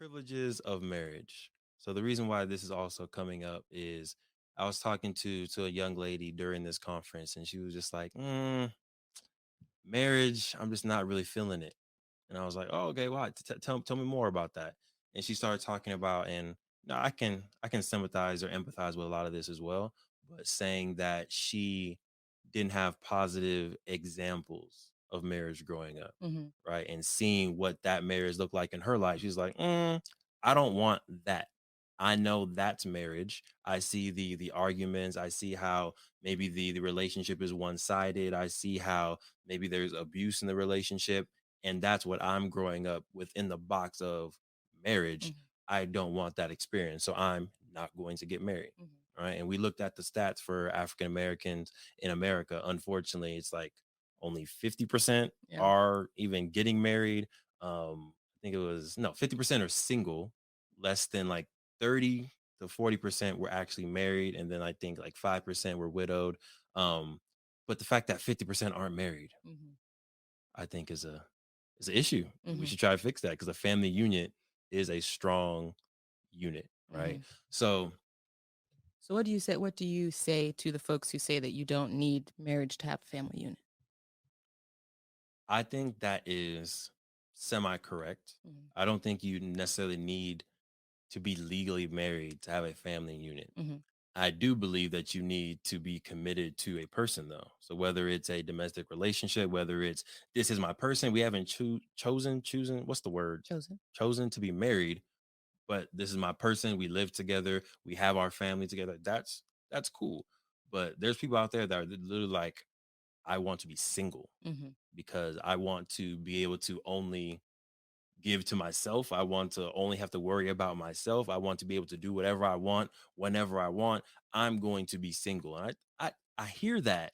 Privileges of marriage. So the reason why this is also coming up is I was talking to a young lady during this conference, and she was just like, "Marriage, I'm just not really feeling it." And I was like, "Oh, okay, why? Tell me more about that." And she started talking about, and no, I can sympathize or empathize with a lot of this as well, but saying that she didn't have positive examples of marriage growing up, Hmm. right? And seeing what that marriage looked like in her life, she's like, I don't want that. I know that's marriage. I see the arguments. I see how maybe the relationship is one sided. I see how maybe there's abuse in the relationship, and that's what I'm growing up within the box of marriage. Hmm. I don't want that experience, so I'm not going to get married. Hmm. Right. And we looked at the stats for African Americans in America. Unfortunately, it's like only 50% Yeah. are even getting married. I think it was no 50% are single, less than like 30 to 40% were actually married, and then I think like 5% were widowed. Um, but the fact that 50% aren't married, Hmm. I think is an issue. We Hmm. should try to fix that because a family unit is a strong unit, right? Hmm. So So what do you say? What do you say to the folks who say that you don't need marriage to have a family unit? I think that is semi correct. Hmm. I don't think you necessarily need to be legally married to have a family unit. Hmm. I do believe that you need to be committed to a person, though. So whether it's a domestic relationship, whether it's this is my person, we haven't chosen, what's the word? Chosen. Chosen to be married, but this is my person. We live together. We have our family together. That's cool. But there's people out there that are literally like, I want to be single Hmm. because I want to be able to only give to myself. I want to only have to worry about myself. I want to be able to do whatever I want whenever I want. I'm going to be single. And I hear that,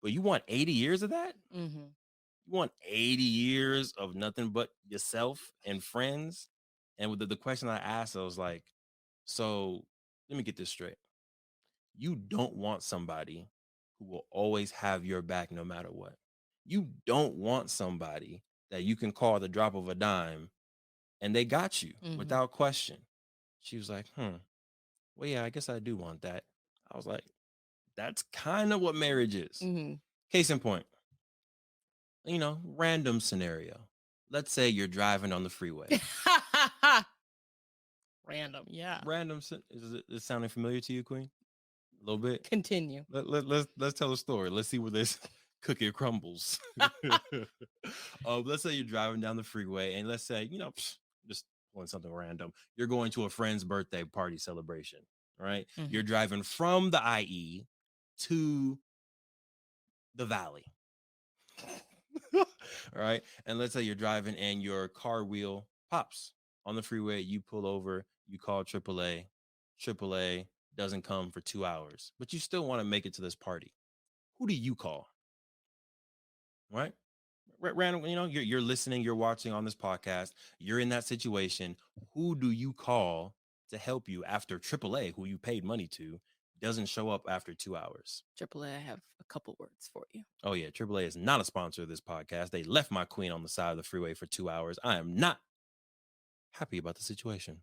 but you want 80 years of that? Hmm. You want 80 years of nothing but yourself and friends? And with the question I asked, I was like, so let me get this straight. You don't want somebody who will always have your back no matter what. You don't want somebody that you can call the drop of a dime and they got you Hmm. without question. She was like, well, yeah, I guess I do want that. I was like, that's kind of what marriage is. Hmm. Case in point, random scenario. Let's say you're driving on the freeway. Random. Yeah. Is it sounding familiar to you, Queen? A little bit? Continue. Let's tell a story. Let's see where this cookie crumbles. Let's say you're driving down the freeway, and let's say just pulling something random. You're going to a friend's birthday party celebration, right? Hmm. You're driving from the IE to the Valley, all right? And let's say you're driving, and your car wheel pops on the freeway. You pull over. You call AAA. AAA doesn't come for 2 hours, but you still want to make it to this party. Who do you call? Right? Random, you're listening, you're watching on this podcast, you're in that situation. Who do you call to help you after AAA, who you paid money to, doesn't show up after 2 hours? AAA, I have a couple words for you. Oh yeah, AAA is not a sponsor of this podcast. They left my queen on the side of the freeway for 2 hours. I am not happy about the situation.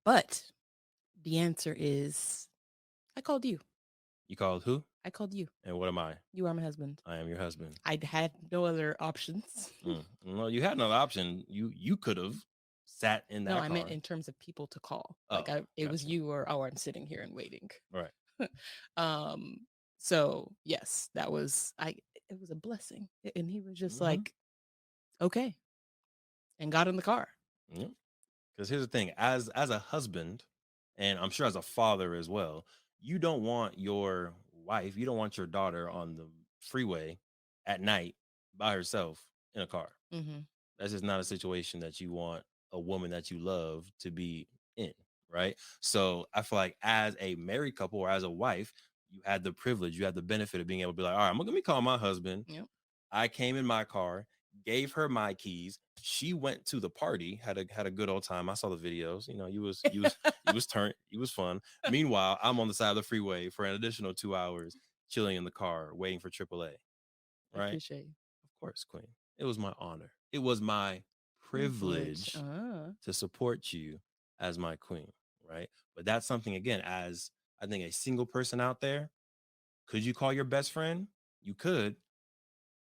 But the answer is I called you. You called who? I called you. And what am I? You are my husband. I am your husband. I had no other options. Well, you had another option. You could have sat in No, that I meant car. in terms of people to call. Like Oh, it was gotcha. you or I'm sitting here and waiting. Right. um so yes, that was I it was a blessing. And he was just Hmm. like, okay, and got in the car. Because here's the thing, as a husband, and I'm sure as a father as well, you don't want your wife, you don't want your daughter on the freeway at night by herself in a car. Hmm. That's just not a situation that you want a woman that you love to be in, right? So I feel like as a married couple or as a wife, you had the privilege, you had the benefit of being able to be like, all right, I'm gonna be calling my husband. Yep. I came in my car, gave her my keys. She went to the party, had a good old time. I saw the videos. You was turned. It was fun. Meanwhile, I'm on the side of the freeway for an additional 2 hours, chilling in the car, waiting for AAA. I Right? appreciate you. Of course, Queen. It was my honor. It was my Privilege. privilege to support you as my queen, right? But that's something, again, as I think a single person out there, could you call your best friend? You could.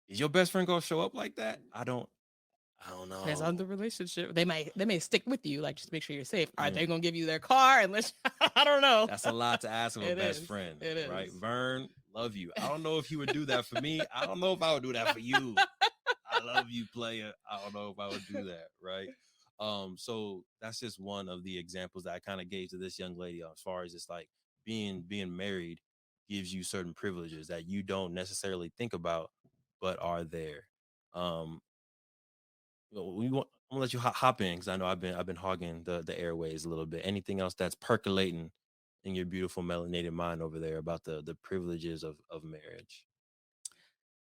Is your best friend gonna show up like that? I don't Depends on the know. relationship. They may stick with you, like just make sure you're safe. Are they Mm. gonna give you their car? Unless I don't know. That's a lot to ask of a It best is. friend, It right? is. Vern, love you. I don't know if he would do that for me. I don't know if I would do that for you. I love you, player. I don't know if I would do that, right? So that's just one of the examples that I kind of gave to this young lady as far as it's like being married gives you certain privileges that you don't necessarily think about, but are there. Um, I'm gonna let you hop in because I know I've been hogging the airways a little bit. Anything else that's percolating in your beautiful melanated mind over there about the privileges of marriage?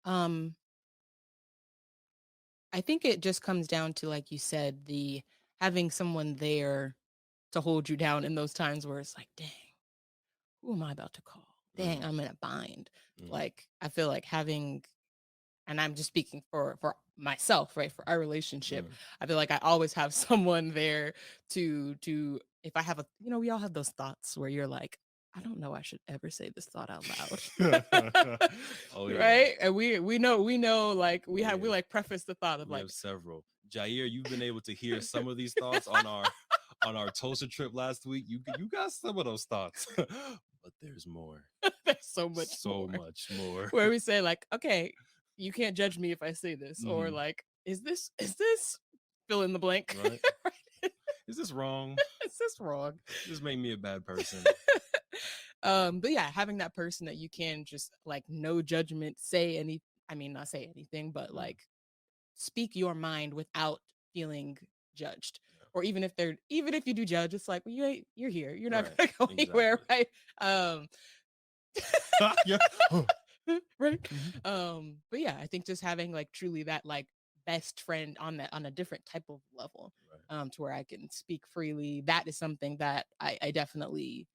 Um, I think it just comes down to, like you said, the having someone there to hold you down in those times where it's like, dang, who am I about to call? Dang, Mm-hmm. I'm in a bind. Mm-hmm. Like I feel like having, and I'm just speaking for myself, right? For our relationship, Mm-hmm. I feel like I always have someone there to if I have a, we all have those thoughts where you're like, I don't know, I should ever say this thought out loud. Oh yeah. Right? And we know like we Yeah. like preface the thought of We have like, several. Jair, you've been able to hear some of these thoughts on our Tulsa trip last week. You got some of those thoughts, but there's more. there's so much So more. much more. Where we say like, okay, you can't judge me if I say this, or Mhm. like, is this fill in the blank? Right? Is this wrong? Is this wrong? This made me a bad person. But yeah, having that person that you can just like no judgment say any, I mean not say anything, but Mm. like speak your mind without feeling judged. Yeah. Or even if you do judge, it's like, well, you're here, you're not Right. gonna go anywhere, Exactly. right? um Yeah. right. Mhm. But yeah, I think just having like truly that like best friend on a different type of level, Right. to where I can speak freely, that is something that I definitely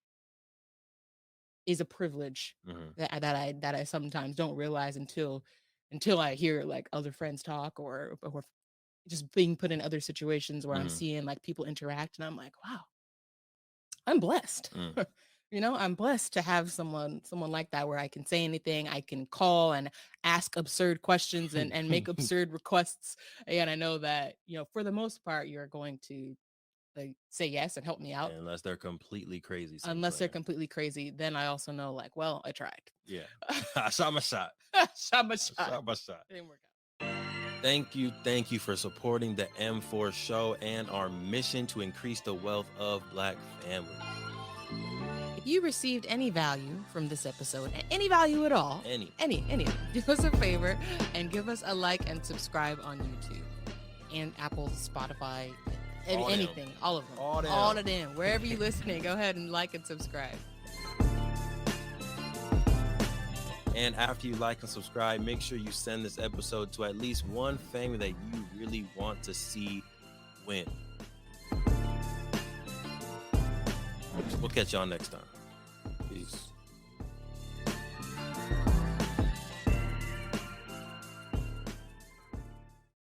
is a privilege Mhm. that I sometimes don't realize until I hear like other friends talk, or just being put in other situations where I'm Mhm. seeing like people interact and I'm like, wow, I'm blessed. Mm. I'm blessed to have someone like that where I can say anything, I can call and ask absurd questions and make absurd requests. And I know that, for the most part, you're going to like say yes and help me out. Unless they're completely crazy, Unless they're Sinclair. completely crazy, then I also know like, well, I tried. Yeah. I shot my shot. Shot my I shot. shot my shot. Didn't work out. Thank you for supporting the M4 show and our mission to increase the wealth of Black families. If you received any value from this episode, any value at all, any, do us a favor and give us a like and subscribe on YouTube and Apple, Spotify, anything, all of them, all of them, wherever you're listening. Go ahead and like and subscribe. And after you like and subscribe, make sure you send this episode to at least one family that you really want to see win. We'll catch y'all next time.